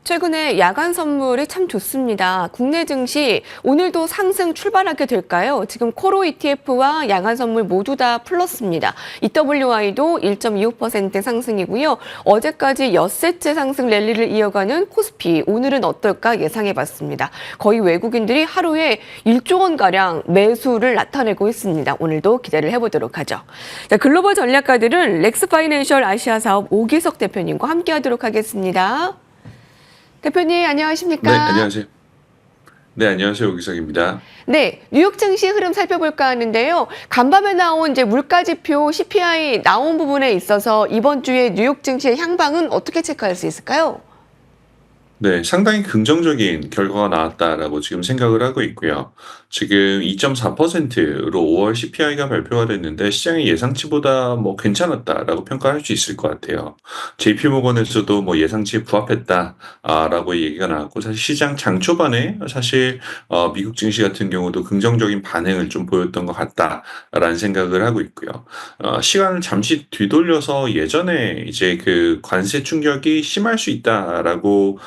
최근에 야간 선물이 참 좋습니다. 국내 증시 오늘도 상승 출발하게 될까요? 지금 코로 ETF와 야간 선물 모두 다 플러스입니다. EWI도 1.25% 상승이고요. 어제까지 엿새째 상승 랠리를 이어가는 코스피, 오늘은 어떨까 예상해봤습니다. 거의 외국인들이 하루에 1조 원가량 매수를 나타내고 있습니다. 오늘도 기대를 해보도록 하죠. 자, 글로벌 전략가들은 렉스파이낸셜 아시아 사업 오기석 대표님과 함께하도록 하겠습니다. 대표님, 네, 안녕하십니까? 안녕하세요. 네, 안녕하세요. 오기석입니다. 네, 뉴욕 증시 흐름 살펴볼까 하는데요. 간밤에 나온 이제 물가지표 CPI 나온 부분에 있어서 이번 주에 뉴욕 증시의 향방은 어떻게 체크할 수 있을까요? 네, 상당히 긍정적인 결과가 나왔다라고 지금 생각을 하고 있고요. 지금 2.4%로 5월 CPI가 발표가 됐는데 시장의 예상치보다 뭐 괜찮았다라고 평가할 수 있을 것 같아요. JP모건에서도 뭐 예상치에 부합했다라고 얘기가 나왔고 사실 시장 장 초반에 사실 미국 증시 같은 경우도 긍정적인 반응을 좀 보였던 것 같다라는 생각을 하고 있고요. 시간을 잠시 뒤돌려서 예전에 이제 그 관세 충격이 심할 수 있다라고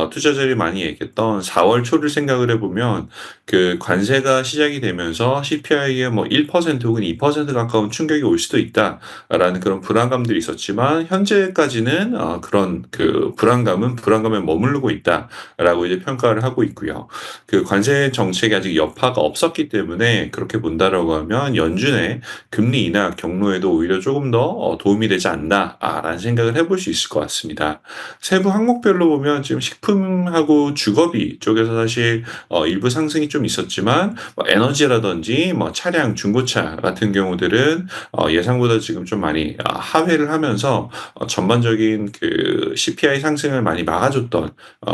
투자자들이 많이 얘기했던 4월 초를 생각을 해보면 그 관세가 시작이 되면서 CPI에 뭐 1% 혹은 2% 가까운 충격이 올 수도 있다라는 그런 불안감들이 있었지만 현재까지는 그런 그 불안감은 불안감에 머무르고 있다라고 이제 평가를 하고 있고요. 그 관세 정책이 아직 여파가 없었기 때문에 그렇게 본다라고 하면 연준의 금리 인하 경로에도 오히려 조금 더 도움이 되지 않나라는 생각을 해볼 수 있을 것 같습니다. 세부 항목별로 보면 지금 식품하고 주거비 쪽에서 사실 일부 상승이 좀 있었지만 뭐 에너지라든지 뭐 차량, 중고차 같은 경우들은 예상보다 지금 좀 많이 하회를 하면서 전반적인 그 CPI 상승을 많이 막아줬던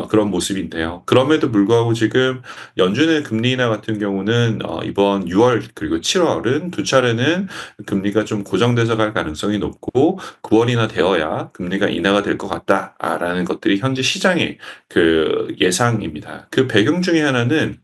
그런 모습인데요. 그럼에도 불구하고 지금 연준의 금리 인하 같은 경우는 이번 6월 그리고 7월은 두 차례는 금리가 좀 고정돼서 갈 가능성이 높고 9월이나 되어야 금리가 인하가 될 것 같다라는 것들이 현재 시장의 그 예상입니다. 그 배경 중에 하나는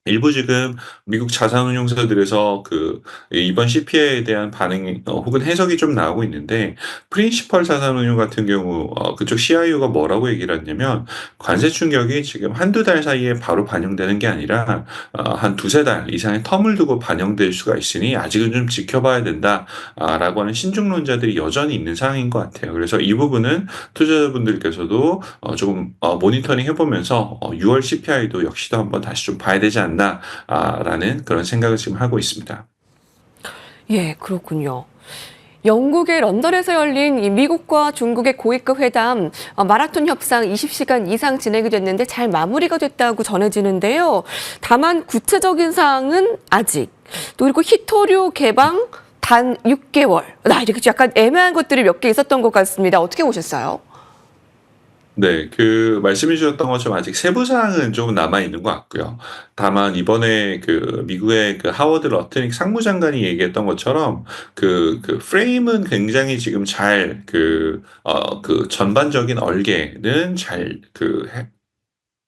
일부 지금 미국 자산운용사들에서 그 이번 CPI에 대한 반응 혹은 해석이 좀 나오고 있는데 프린시펄 자산운용 같은 경우 그쪽 CIO가 뭐라고 얘기를 했냐면 관세 충격이 지금 한두 달 사이에 바로 반영되는 게 아니라 한 두세 달 이상의 텀을 두고 반영될 수가 있으니 아직은 좀 지켜봐야 된다라고 하는 신중론자들이 여전히 있는 상황인 것 같아요. 그래서 이 부분은 투자자분들께서도 조금 모니터링 해보면서 6월 CPI도 역시도 한번 다시 좀 봐야 되지 않나 라는 그런 생각을 지금 하고 있습니다. 예, 그렇군요. 영국의 런던에서 열린 이 미국과 중국의 고위급 회담 마라톤 협상 20시간 이상 진행이 됐는데 잘 마무리가 됐다고 전해지는데요. 다만 구체적인 사항은 아직. 또 그리고 히토류 개방 단 6개월. 이렇게 약간 애매한 것들이 몇 개 있었던 것 같습니다. 어떻게 보셨어요? 네. 그 말씀해 주셨던 것처럼 아직 세부 사항은 좀 남아 있는 것 같고요. 다만 이번에 그 미국의 그 하워드 러트닉 상무장관이 얘기했던 것처럼 그 프레임은 굉장히 지금 잘 그 전반적인 얼개는 잘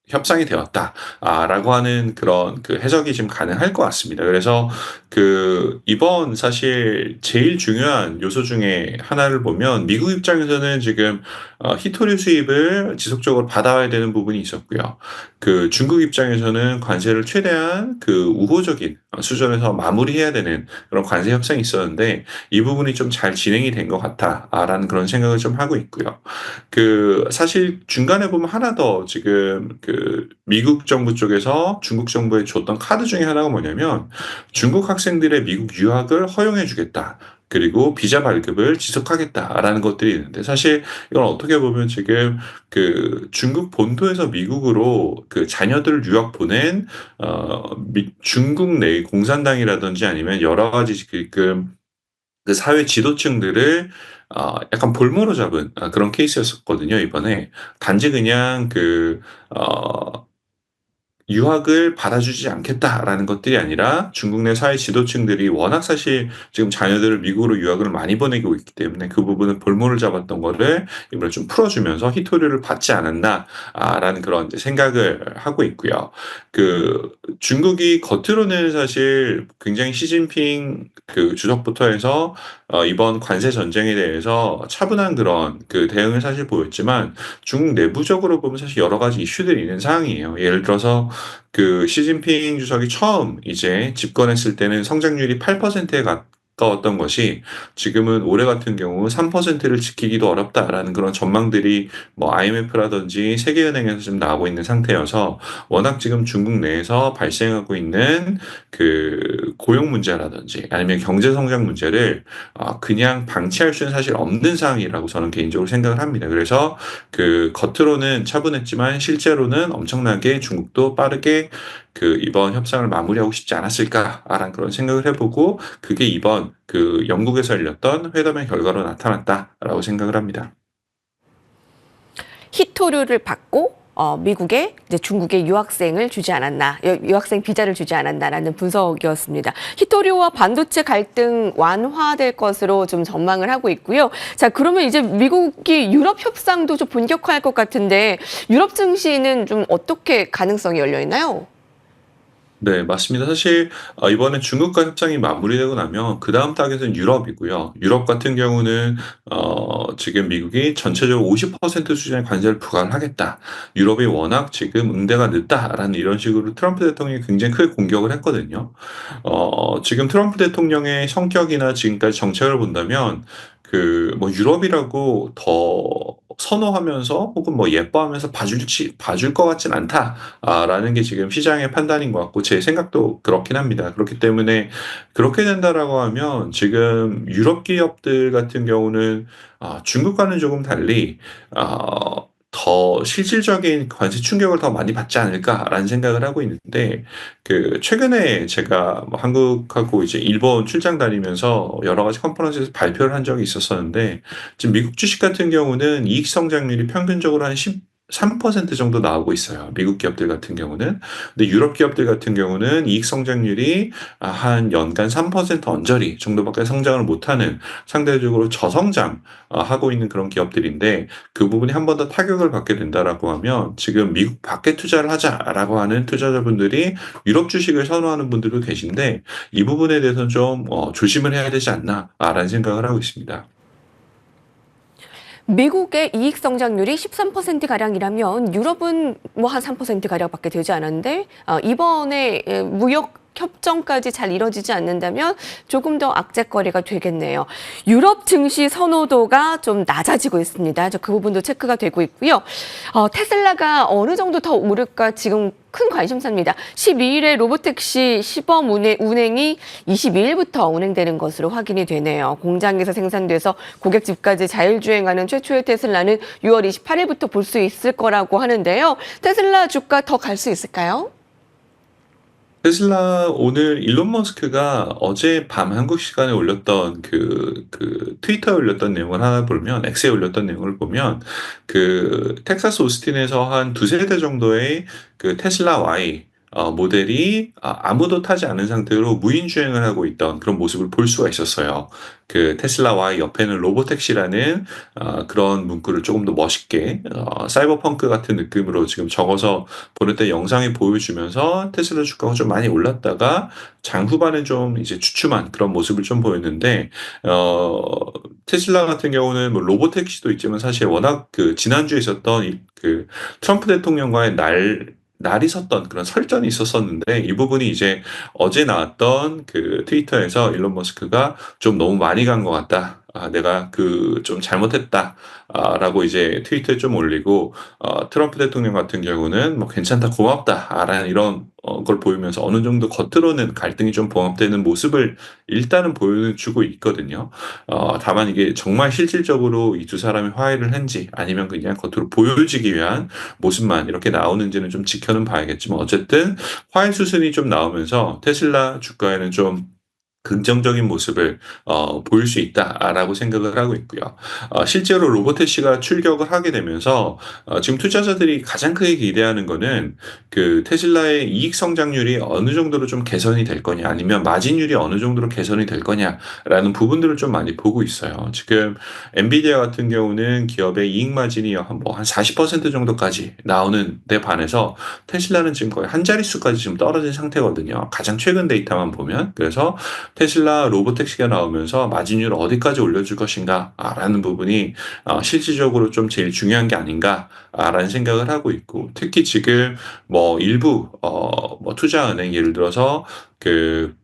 협상이 되었다. 라고 하는 그런 그 해석이 지금 가능할 것 같습니다. 그래서 그 이번 사실 제일 중요한 요소 중에 하나를 보면 미국 입장에서는 지금 히토류 수입을 지속적으로 받아와야 되는 부분이 있었고요. 그 중국 입장에서는 관세를 최대한 그 우호적인 수준에서 마무리해야 되는 그런 관세 협상이 있었는데 이 부분이 좀 잘 진행이 된 것 같다라는 그런 생각을 좀 하고 있고요. 그 사실 중간에 보면 하나 더 지금 그 미국 정부 쪽에서 중국 정부에 줬던 카드 중에 하나가 뭐냐면 중국 학생들의 미국 유학을 허용해 주겠다. 그리고 비자 발급을 지속하겠다라는 것들이 있는데 사실 이건 어떻게 보면 지금 그 중국 본토에서 미국으로 그 자녀들을 유학 보낸 중국 내 공산당이라든지 아니면 여러 가지 그 사회 지도층들을 약간 볼모로 잡은 그런 케이스였었거든요, 이번에. 단지 그냥 유학을 받아주지 않겠다라는 것들이 아니라 중국 내 사회 지도층들이 워낙 사실 지금 자녀들을 미국으로 유학을 많이 보내고 있기 때문에 그 부분은 볼모를 잡았던 거를 이번에 좀 풀어주면서 희토류를 받지 않았나 라는 그런 이제 생각을 하고 있고요. 그 중국이 겉으로는 사실 굉장히 시진핑 그 주석부터 해서 이번 관세 전쟁에 대해서 차분한 그런 그 대응을 사실 보였지만 중국 내부적으로 보면 사실 여러 가지 이슈들이 있는 상황이에요. 예를 들어서 그 시진핑 주석이 처음 이제 집권했을 때는 성장률이 8%에 가까웠던 것이 지금은 올해 같은 경우 3%를 지키기도 어렵다라는 그런 전망들이 뭐 IMF라든지 세계은행에서 좀 나오고 있는 상태여서 워낙 지금 중국 내에서 발생하고 있는 그 고용 문제라든지 아니면 경제 성장 문제를 그냥 방치할 수는 사실 없는 상황이라고 저는 개인적으로 생각을 합니다. 그래서 그 겉으로는 차분했지만 실제로는 엄청나게 중국도 빠르게 그 이번 협상을 마무리하고 싶지 않았을까라는 그런 생각을 해보고 그게 이번 그 영국에서 열렸던 회담의 결과로 나타났다라고 생각을 합니다. 희토류를 받고 미국에 이제 중국에 유학생을 주지 않았나, 유학생 비자를 주지 않았나라는 분석이었습니다. 희토류와 반도체 갈등 완화될 것으로 좀 전망을 하고 있고요. 자, 그러면 이제 미국이 유럽 협상도 좀 본격화할 것 같은데 유럽 증시는 좀 어떻게 가능성이 열려 있나요? 네, 맞습니다. 사실 이번에 중국과 협상이 마무리되고 나면 그다음 타겟은 유럽이고요. 유럽 같은 경우는 지금 미국이 전체적으로 50% 수준의 관세를 부과를 하겠다. 유럽이 워낙 지금 응대가 늦다라는 이런 식으로 트럼프 대통령이 굉장히 크게 공격을 했거든요. 지금 트럼프 대통령의 성격이나 지금까지 정책을 본다면 그 뭐 유럽이라고 더 선호하면서 혹은 뭐 예뻐하면서 봐줄 것 같진 않다. 라는 게 지금 시장의 판단인 것 같고 제 생각도 그렇긴 합니다. 그렇기 때문에 그렇게 된다라고 하면 지금 유럽 기업들 같은 경우는 중국과는 조금 달리 더 실질적인 관세 충격을 더 많이 받지 않을까라는 생각을 하고 있는데 그 최근에 제가 뭐 한국하고 이제 일본 출장 다니면서 여러 가지 컨퍼런스에서 발표를 한 적이 있었었는데 지금 미국 주식 같은 경우는 이익 성장률이 평균적으로 한 13% 정도 나오고 있어요. 미국 기업들 같은 경우는. 근데 유럽 기업들 같은 경우는 이익 성장률이 한 연간 3% 언저리 정도밖에 성장을 못하는 상대적으로 저성장 하고 있는 그런 기업들인데 그 부분이 한 번 더 타격을 받게 된다라고 하면 지금 미국 밖에 투자를 하자라고 하는 투자자분들이 유럽 주식을 선호하는 분들도 계신데 이 부분에 대해서는 좀 조심을 해야 되지 않나라는 생각을 하고 있습니다. 미국의 이익 성장률이 13%가량이라면 유럽은 뭐 한 3%가량밖에 되지 않았는데 이번에 무역 협정까지 잘 이뤄지지 않는다면 조금 더 악재거리가 되겠네요. 유럽 증시 선호도가 좀 낮아지고 있습니다. 그 부분도 체크가 되고 있고요. 테슬라가 어느 정도 더 오를까 지금 큰 관심사입니다. 12일에 로보택시 시범 운행이 22일부터 운행되는 것으로 확인이 되네요. 공장에서 생산돼서 고객 집까지 자율주행하는 최초의 테슬라는 6월 28일부터 볼 수 있을 거라고 하는데요. 테슬라 주가 더 갈 수 있을까요? 테슬라 오늘 일론 머스크가 어젯밤 한국 시간에 올렸던 그 트위터에 올렸던 내용을 하나 보면 X에 올렸던 내용을 보면 그 텍사스 오스틴에서 한 두세 대 정도의 그 테슬라 Y 모델이 아무도 타지 않은 상태로 무인 주행을 하고 있던 그런 모습을 볼 수가 있었어요. 그 테슬라 Y 옆에는 로보택시라는 그런 문구를 조금 더 멋있게 사이버펑크 같은 느낌으로 지금 적어서 보냈던 영상에 보여주면서 테슬라 주가가 좀 많이 올랐다가 장 후반에 좀 이제 주춤한 그런 모습을 좀 보였는데 어 테슬라 같은 경우는 뭐 로보택시도 있지만 사실 워낙 그 지난주에 있었던 그 트럼프 대통령과의 날이 섰던 그런 설전이 있었었는데 이 부분이 이제 어제 나왔던 그 트위터에서 일론 머스크가 좀 너무 많이 간 것 같다. 내가 그 좀 잘못했다. 라고 이제 트위터에 좀 올리고 트럼프 대통령 같은 경우는 뭐 괜찮다, 고맙다. 라는 이런 걸 보이면서 어느 정도 겉으로는 갈등이 좀 봉합되는 모습을 일단은 보여주고 있거든요. 다만 이게 정말 실질적으로 이 두 사람이 화해를 한지 아니면 그냥 겉으로 보여지기 위한 모습만 이렇게 나오는지는 좀 지켜는 봐야겠지만 어쨌든 화해 수순이 좀 나오면서 테슬라 주가에는 좀 긍정적인 모습을 보일 수 있다라고 생각을 하고 있고요. 실제로 로보택시가 출격을 하게 되면서 지금 투자자들이 가장 크게 기대하는 거는 그 테슬라의 이익 성장률이 어느 정도로 좀 개선이 될 거냐, 아니면 마진율이 어느 정도로 개선이 될 거냐라는 부분들을 좀 많이 보고 있어요. 지금 엔비디아 같은 경우는 기업의 이익 마진이 한 40% 정도까지 나오는 데 반해서 테슬라는 지금 거의 한 자릿수까지 지금 떨어진 상태거든요. 가장 최근 데이터만 보면. 그래서 테슬라 로보택시가 나오면서 마진율을 어디까지 올려줄 것인가 라는 부분이 실질적으로 좀 제일 중요한 게 아닌가 라는 생각을 하고 있고, 특히 지금 뭐 일부 뭐 투자은행, 예를 들어서 그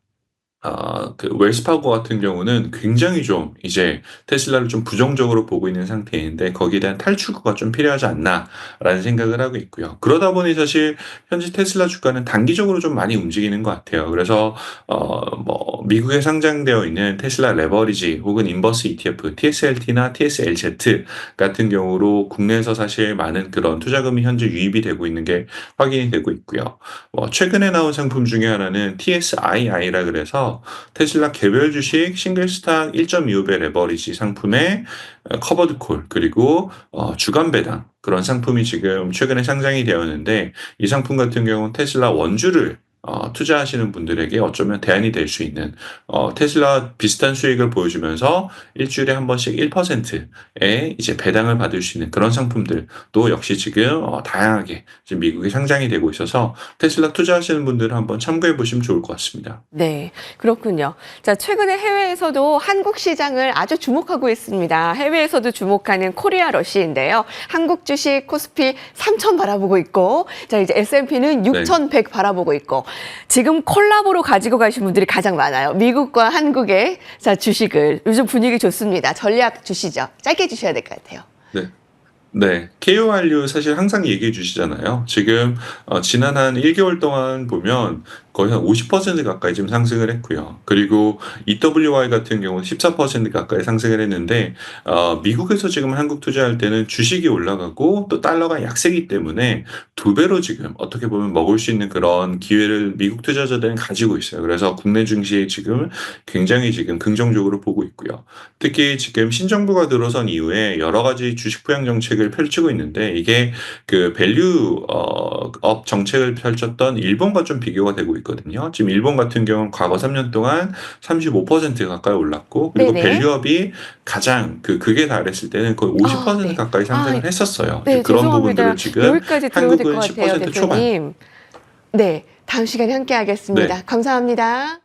웰스파고 같은 경우는 굉장히 좀 이제 테슬라를 좀 부정적으로 보고 있는 상태인데, 거기에 대한 탈출구가 좀 필요하지 않나라는 생각을 하고 있고요. 그러다 보니 사실 현재 테슬라 주가는 단기적으로 좀 많이 움직이는 것 같아요. 그래서 뭐 미국에 상장되어 있는 테슬라 레버리지 혹은 인버스 ETF, TSLT나 TSLZ 같은 경우로 국내에서 사실 많은 그런 투자금이 현재 유입이 되고 있는 게 확인이 되고 있고요. 최근에 나온 상품 중에 하나는 TSII라 그래서 테슬라 개별 주식 싱글스탁 1.25배 레버리지 상품의 커버드 콜, 그리고 주간 배당, 그런 상품이 지금 최근에 상장이 되었는데, 이 상품 같은 경우는 테슬라 원주를 투자하시는 분들에게 어쩌면 대안이 될 수 있는, 테슬라 비슷한 수익을 보여주면서 일주일에 한 번씩 1%의 이제 배당을 받을 수 있는 그런 상품들도 역시 지금 다양하게 지금 미국에 상장이 되고 있어서 테슬라 투자하시는 분들은 한번 참고해 보시면 좋을 것 같습니다. 네, 그렇군요. 자, 최근에 해외에서도 한국 시장을 아주 주목하고 있습니다. 해외에서도 주목하는 코리아 러시인데요. 한국 주식 코스피 3,000 바라보고 있고, 자, 이제 S&P는 6,100 바라보고 있고, 지금 콜라보로 가지고 가신 분들이 가장 많아요. 미국과 한국의 자, 주식을. 요즘 분위기 좋습니다. 전략 주시죠. 짧게 주셔야 될 것 같아요. 네. 네. KORU 사실 항상 얘기해 주시잖아요. 지금 지난 한 1개월 동안 보면 거의 한 50% 가까이 지금 상승을 했고요. 그리고 EWY 같은 경우는 14% 가까이 상승을 했는데, 미국에서 지금 한국 투자할 때는 주식이 올라가고 또 달러가 약세기 때문에 2배로 지금 어떻게 보면 먹을 수 있는 그런 기회를 미국 투자자들은 가지고 있어요. 그래서 국내 증시에 지금 굉장히 지금 긍정적으로 보고 있고요. 특히 지금 신정부가 들어선 이후에 여러 가지 주식 부양 정책을 펼치고 있는데, 이게 그 밸류 업 정책을 펼쳤던 일본과 좀 비교가 되고 있거든요. 지금 일본 같은 경우는 과거 3년 동안 35% 가까이 올랐고, 그리고 네네. 밸류업이 가장 극에 달했을 때는 거의 50% 네. 가까이 상승을 했었어요. 네, 그런 죄송합니다. 부분들을 지금 여기까지 들어야 될 것 한국은 같아요, 10% 초반. 대표님. 네, 다음 시간에 함께 하겠습니다. 네. 감사합니다.